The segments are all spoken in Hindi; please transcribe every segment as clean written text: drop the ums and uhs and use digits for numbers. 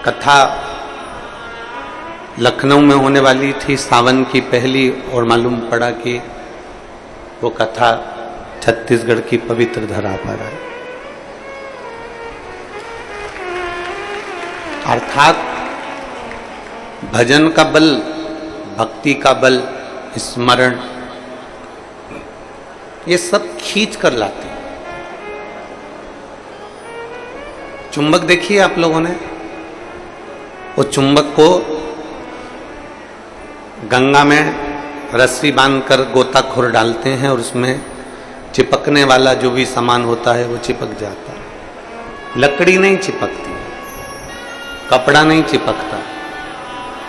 कथा लखनऊ में होने वाली थी सावन की पहली, और मालूम पड़ा कि वो कथा छत्तीसगढ़ की पवित्र धरा पर है। अर्थात भजन का बल, भक्ति का बल, स्मरण, ये सब खींच कर लाते हैं। चुंबक देखिए आप लोगों ने, वो चुंबक को गंगा में रस्सी बांधकर गोताखोर डालते हैं और उसमें चिपकने वाला जो भी सामान होता है वो चिपक जाता है। लकड़ी नहीं चिपकती, कपड़ा नहीं चिपकता,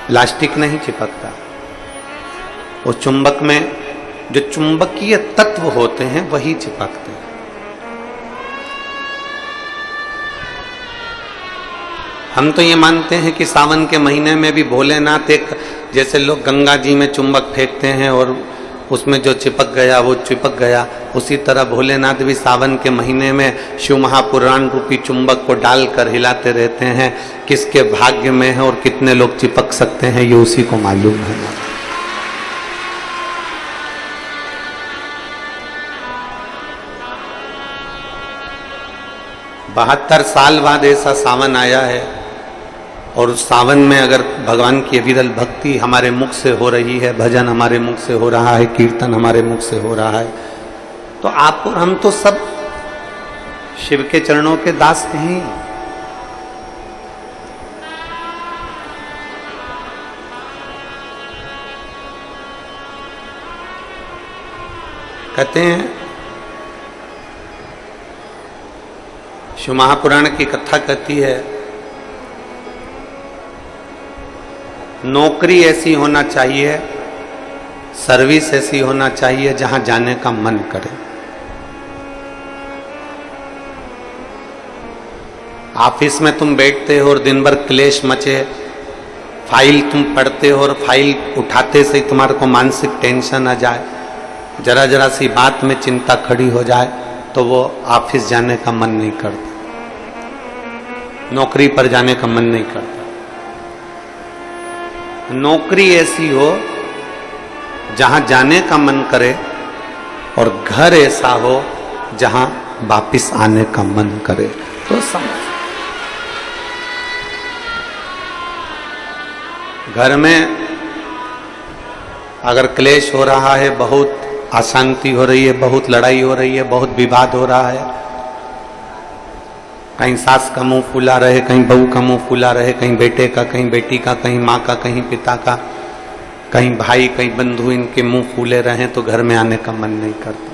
प्लास्टिक नहीं चिपकता। वो चुंबक में जो चुंबकीय तत्व होते हैं वही चिपकते हैं। हम तो ये मानते हैं कि सावन के महीने में भी भोलेनाथ एक, जैसे लोग गंगा जी में चुंबक फेंकते हैं और उसमें जो चिपक गया वो चिपक गया, उसी तरह भोलेनाथ भी सावन के महीने में शिव महापुराण रूपी चुंबक को डालकर हिलाते रहते हैं। किसके भाग्य में है और कितने लोग चिपक सकते हैं ये उसी को मालूम है। 72 साल बाद ऐसा सावन आया है, और उस सावन में अगर भगवान की विरल भक्ति हमारे मुख से हो रही है, भजन हमारे मुख से हो रहा है, कीर्तन हमारे मुख से हो रहा है, तो आप और हम तो सब शिव के चरणों के दास हैं। कहते हैं, शिव महापुराण की कथा कहती है, नौकरी ऐसी होना चाहिए, सर्विस ऐसी होना चाहिए जहां जाने का मन करे। ऑफिस में तुम बैठते हो और दिन भर क्लेश मचे, फाइल तुम पढ़ते हो और फाइल उठाते से ही तुम्हारे को मानसिक टेंशन आ जाए, जरा जरा सी बात में चिंता खड़ी हो जाए, तो वो ऑफिस जाने का मन नहीं करता, नौकरी पर जाने का मन नहीं करता। नौकरी ऐसी हो जहां जाने का मन करे, और घर ऐसा हो जहां वापिस आने का मन करे। तो समझ, घर में अगर क्लेश हो रहा है, बहुत अशांति हो रही है, बहुत लड़ाई हो रही है, बहुत विवाद हो रहा है, कहीं सास का मुंह फूला रहे, कहीं बहू का मुंह फूला रहे, कहीं बेटे का, कहीं बेटी का, कहीं माँ का, कहीं पिता का, कहीं भाई, कहीं बंधु, इनके मुंह फूले रहे तो घर में आने का मन नहीं करता।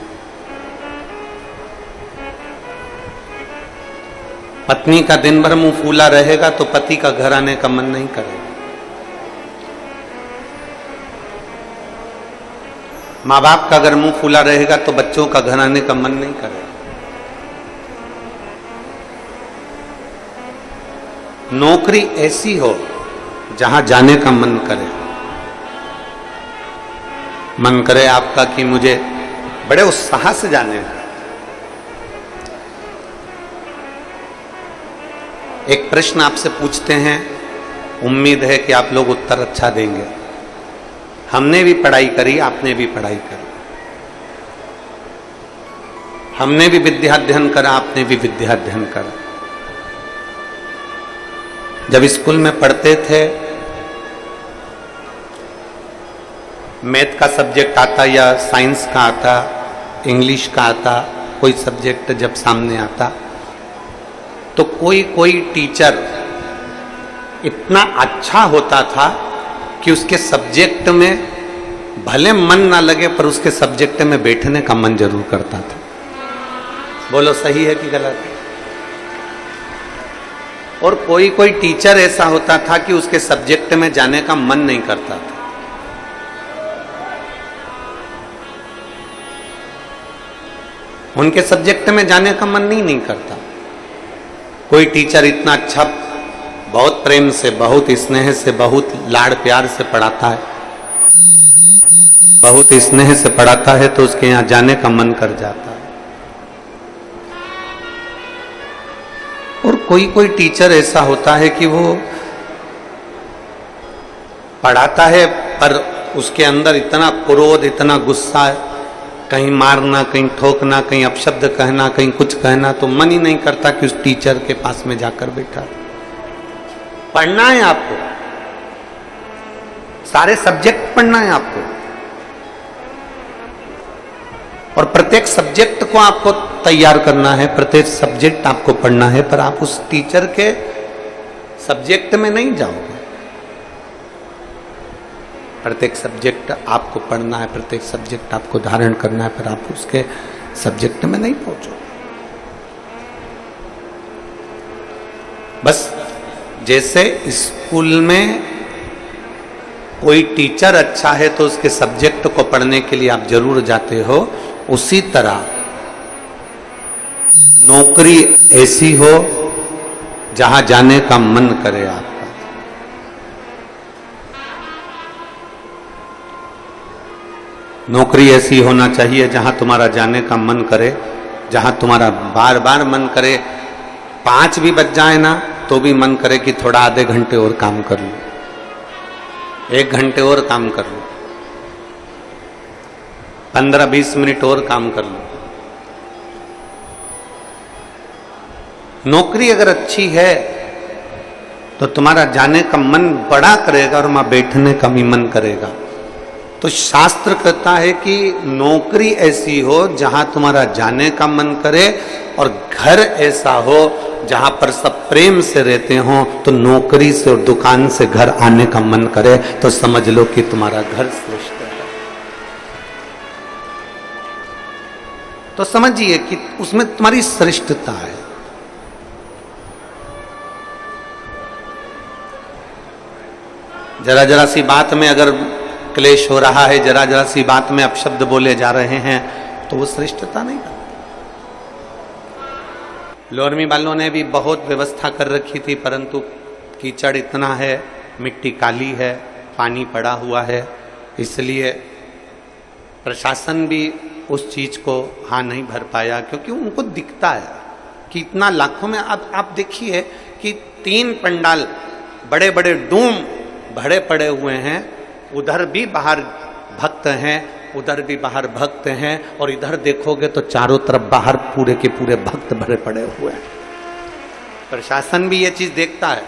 पत्नी का दिन भर मुंह फूला रहेगा तो पति का घर आने का मन नहीं करेगा। माँ बाप का अगर मुंह फूला रहेगा तो बच्चों का घर आने का मन नहीं करेगा। नौकरी ऐसी हो जहां जाने का मन करे, मन करे आपका कि मुझे बड़े उत्साह से जाने का। एक प्रश्न आपसे पूछते हैं, उम्मीद है कि आप लोग उत्तर अच्छा देंगे। हमने भी पढ़ाई करी, आपने भी पढ़ाई करी, हमने भी विद्या अध्ययन करा, आपने भी विद्या अध्ययन करा। जब स्कूल में पढ़ते थे, मैथ का सब्जेक्ट आता या साइंस का आता, इंग्लिश का आता, कोई सब्जेक्ट जब सामने आता तो कोई कोई टीचर इतना अच्छा होता था कि उसके सब्जेक्ट में भले मन ना लगे पर उसके सब्जेक्ट में बैठने का मन जरूर करता था। बोलो सही है कि गलत है? और कोई कोई टीचर ऐसा होता था कि उसके सब्जेक्ट में जाने का मन नहीं करता था। उनके सब्जेक्ट में जाने का मन नहीं करता। कोई टीचर इतना अच्छा, बहुत प्रेम से, बहुत स्नेह से, बहुत लाड़ प्यार से पढ़ाता है, बहुत स्नेह से पढ़ाता है तो उसके यहां जाने का मन कर जाता है। और कोई कोई टीचर ऐसा होता है कि वो पढ़ाता है पर उसके अंदर इतना क्रोध, इतना गुस्सा है, कहीं मारना, कहीं ठोकना, कहीं अपशब्द कहना, कहीं कुछ कहना, तो मन ही नहीं करता कि उस टीचर के पास में जाकर बैठा। पढ़ना है आपको, सारे सब्जेक्ट पढ़ना है आपको, और प्रत्येक सब्जेक्ट को आपको तैयार करना है, प्रत्येक सब्जेक्ट आपको पढ़ना है, पर आप उस टीचर के सब्जेक्ट में नहीं जाओगे। प्रत्येक सब्जेक्ट आपको पढ़ना है, प्रत्येक सब्जेक्ट आपको धारण करना है, पर आप उसके सब्जेक्ट में नहीं पहुंचोगे। बस जैसे स्कूल में कोई टीचर अच्छा है तो उसके सब्जेक्ट को पढ़ने के लिए आप जरूर जाते हो, उसी तरह नौकरी ऐसी हो जहां जाने का मन करे आपका। नौकरी ऐसी होना चाहिए जहां तुम्हारा जाने का मन करे, जहां तुम्हारा बार बार मन करे, 5 भी बज जाए ना तो भी मन करे कि थोड़ा आधे घंटे और काम कर लूं, 1 घंटे और काम कर लूं, 15-20 मिनट और काम कर लूं। नौकरी अगर अच्छी है तो तुम्हारा जाने का मन बड़ा करेगा और वहां बैठने का भी मन करेगा। तो शास्त्र कहता है कि नौकरी ऐसी हो जहां तुम्हारा जाने का मन करे, और घर ऐसा हो जहां पर सब प्रेम से रहते हो, तो नौकरी से और दुकान से घर आने का मन करे तो समझ लो कि तुम्हारा घर श्रेष्ठ है। तो समझिए कि उसमें तुम्हारी श्रेष्ठता है। जरा जरा सी बात में अगर क्लेश हो रहा है, जरा जरा सी बात में अपशब्द बोले जा रहे हैं, तो वो श्रेष्ठता नहीं है। लोरमी वालों ने भी बहुत व्यवस्था कर रखी थी, परंतु कीचड़ इतना है, मिट्टी काली है, पानी पड़ा हुआ है, इसलिए प्रशासन भी उस चीज को हाँ नहीं भर पाया, क्योंकि उनको दिखता है कि इतना लाखों में। अब आप देखिए कि 3 पंडाल बड़े बड़े डूम भरे पड़े हुए हैं, उधर भी बाहर भक्त हैं, उधर भी बाहर भक्त हैं, और इधर देखोगे तो चारों तरफ बाहर पूरे के पूरे भक्त भरे पड़े हुए हैं। प्रशासन भी ये चीज देखता है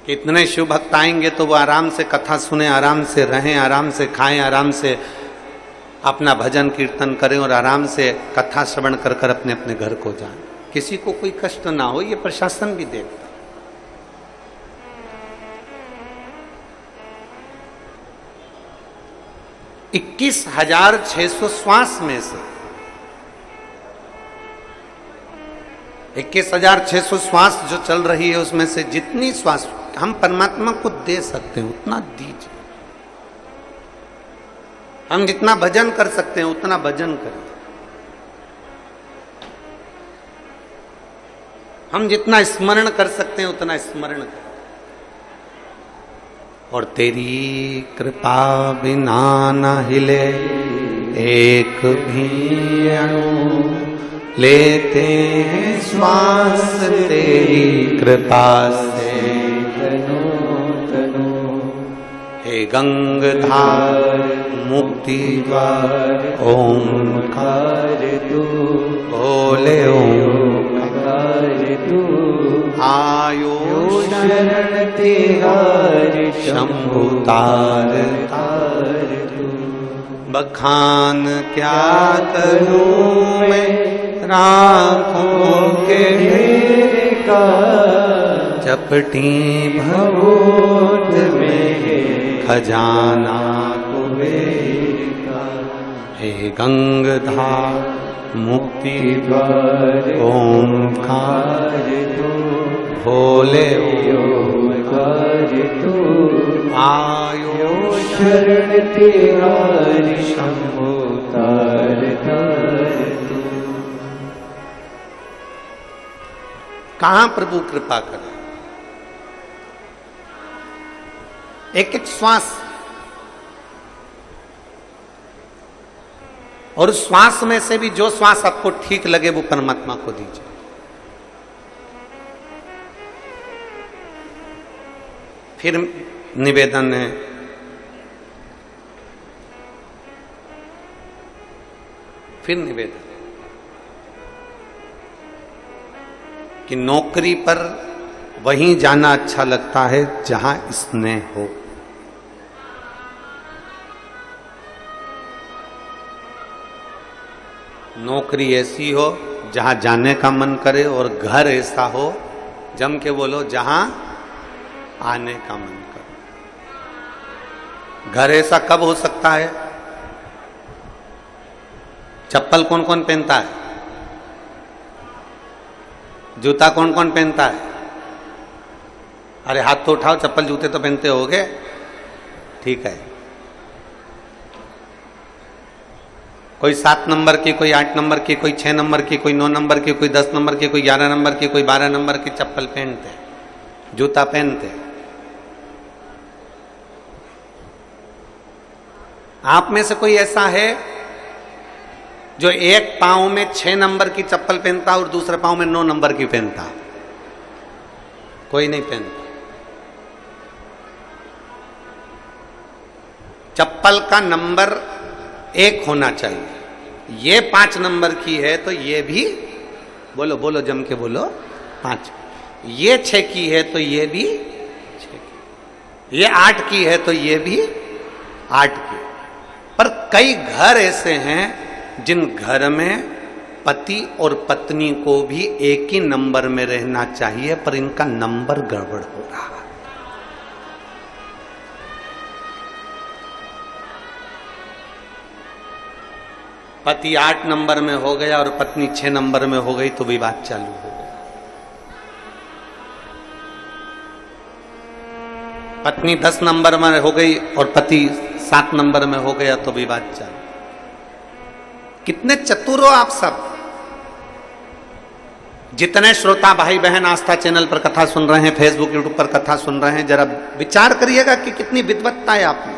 कि इतने शिव भक्त आएंगे तो वो आराम से कथा सुने, आराम से रहें, आराम से खाएं, आराम से अपना भजन कीर्तन करें और आराम से कथा श्रवण कर कर अपने अपने घर को जाएं, किसी को कोई कष्ट ना हो। ये प्रशासन भी देखता। 21,600 श्वास में से 21,600 श्वास जो चल रही है, उसमें से जितनी श्वास हम परमात्मा को दे सकते हैं उतना दीजिए। हम जितना भजन कर सकते हैं उतना भजन करें, हम जितना स्मरण कर सकते हैं उतना स्मरण करें। और तेरी कृपा बिना न हिले एक भी अणु, लेते हैं श्वास तेरी कृपा से तनु तनु। हे गंगाधार मुक्ति द्वार ओंकार तू, बोले ओंकार तू। आयो शरण तिहार शंभु तार तार तू। बखान क्या करूं मैं राखों के ढेर का, चपटी भभूत में खजाना कुबेर का। हे गंगाधार मुक्ति द्वार ओंकार तू, भोले ओंकार तू। आयो शरण तिहार शंभु तार तार तू। कहां प्रभु कृपा करे। एक एक श्वास, और श्वास में से भी जो श्वास आपको ठीक लगे वो परमात्मा को दीजिए। फिर निवेदन है कि नौकरी पर वहीं जाना अच्छा लगता है जहां स्नेह हो। नौकरी ऐसी हो जहां जाने का मन करे, और घर ऐसा हो, जम के बोलो, जहां आने का मन करे। घर ऐसा कब हो सकता है? चप्पल कौन कौन पहनता है? जूता कौन कौन पहनता है? अरे हाथ तो उठाओ, चप्पल जूते तो पहनते होगे, ठीक है। कोई 7 नंबर की, कोई 8 नंबर की, कोई 6 नंबर की, कोई 9 नंबर की, कोई 10 नंबर की, कोई 11 नंबर की, कोई 12 नंबर की चप्पल पहनते, जूता पहनते। आप में से कोई ऐसा है जो एक पांव में 6 नंबर की चप्पल पहनता और दूसरे पांव में 9 नंबर की पहनता? कोई नहीं पहनता। चप्पल का नंबर 1 होना चाहिए। ये 5 नंबर की है तो ये भी, बोलो बोलो जम के बोलो, 5। ये 6 की है तो ये भी 6 की। ये 8 की है तो ये भी 8 की। पर कई घर ऐसे हैं जिन घर में पति और पत्नी को भी एक ही नंबर में रहना चाहिए, पर इनका नंबर गड़बड़ हो रहा है। पति 8 नंबर में हो गया और पत्नी 6 नंबर में हो गई तो विवाद चालू हो गया। पत्नी 10 नंबर में हो गई और पति 7 नंबर में हो गया तो विवाद चालू। कितने चतुर हो आप सब। जितने श्रोता भाई बहन आस्था चैनल पर कथा सुन रहे हैं, फेसबुक यूट्यूब पर कथा सुन रहे हैं, जरा विचार करिएगा कि कितनी विद्वत्ता है आप में।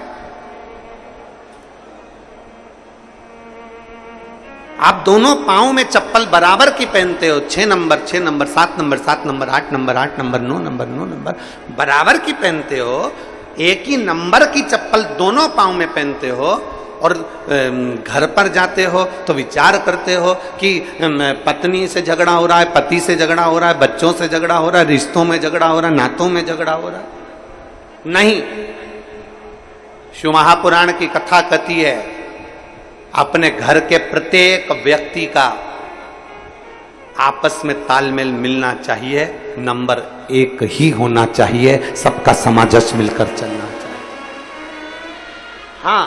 आप दोनों पांव में चप्पल बराबर की पहनते हो, 6 number 6 number, 7 number 7 number, 8 number 8 number, 9 number 9 number बराबर की पहनते हो। एक ही नंबर की चप्पल दोनों पांव में पहनते हो और घर पर जाते हो तो विचार करते हो कि पत्नी से झगड़ा हो रहा है, पति से झगड़ा हो रहा है, बच्चों से झगड़ा हो रहा है, रिश्तों में झगड़ा हो रहा है, नातों में झगड़ा हो रहा है। नहीं, शिव महापुराण की कथा कहती है अपने घर के प्रत्येक व्यक्ति का आपस में तालमेल मिलना चाहिए, नंबर 1 ही होना चाहिए, सबका सामंजस्य मिलकर चलना चाहिए। हाँ,